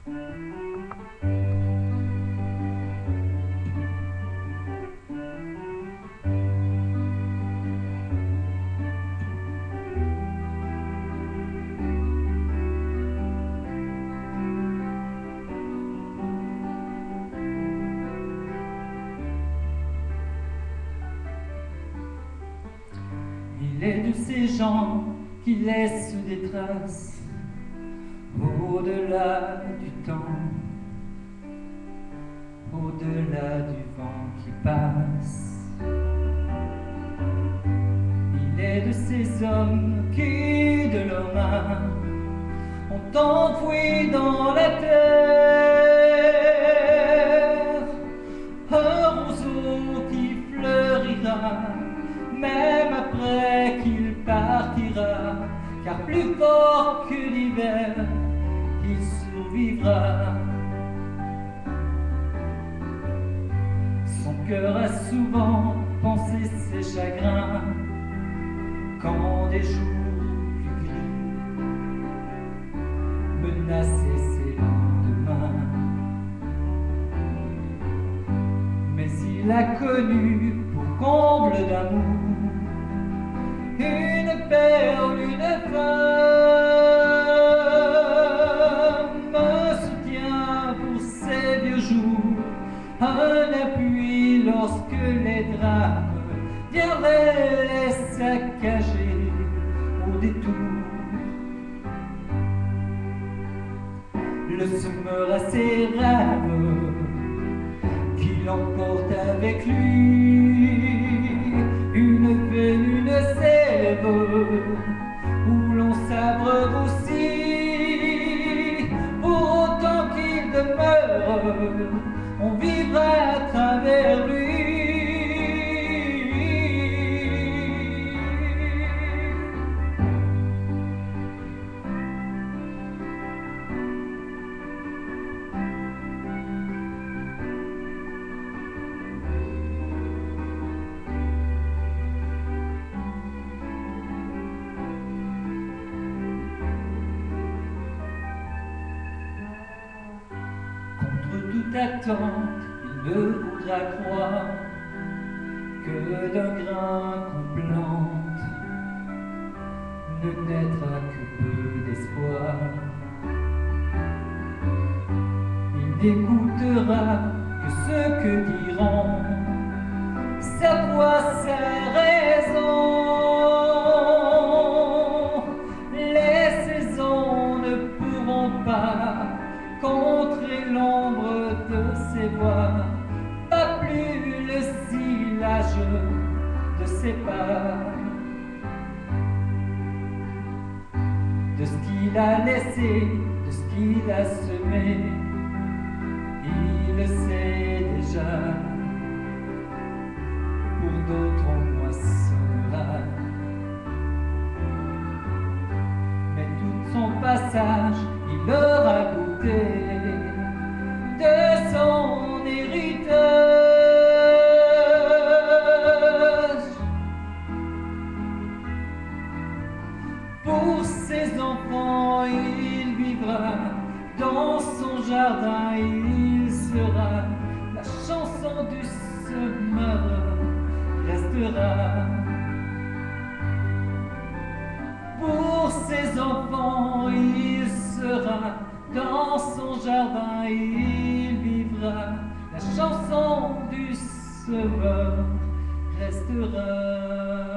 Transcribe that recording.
Il est de ces gens qui laissent des traces au-delà du temps, au-delà du vent qui passe. Il est de ces hommes qui, de leurs mains, ont enfoui dans la terre un roseau qui fleurira même après qu'il partira, car plus fort que l'hiver, il survivra. Son cœur a souvent pensé ses chagrins quand des jours plus gris menaçaient ses lendemains. Mais il a connu, pour comble d'amour, une perle, une femme, un soutien pour ses vieux jours, un appui lorsque les drames viendraient les saccager au détour. Le semeur à ses rêves qu'il emporte avec lui, une veine, une sève où l'on s'abreuve aussi. Pour autant qu'il demeure, on vivra à travers lui. Toute attente, il ne voudra croire que d'un grain qu'on plante ne naîtra que peu d'espoir. Il n'écoutera que ce que diront sa voix, sa raison. Les saisons ne pourront pas contrer l'ombre de ses voix, pas plus le sillage de ses pas. De ce qu'il a laissé, de ce qu'il a semé, il le sait déjà. Pour d'autres on moissonnera, mais tout son passage il aura goûté de son héritage. Pour ses enfants il vivra, dans son jardin il sera, la chanson du semeur restera. Pour ses enfants il sera, dans son jardin il vivra, la chanson du semeur restera.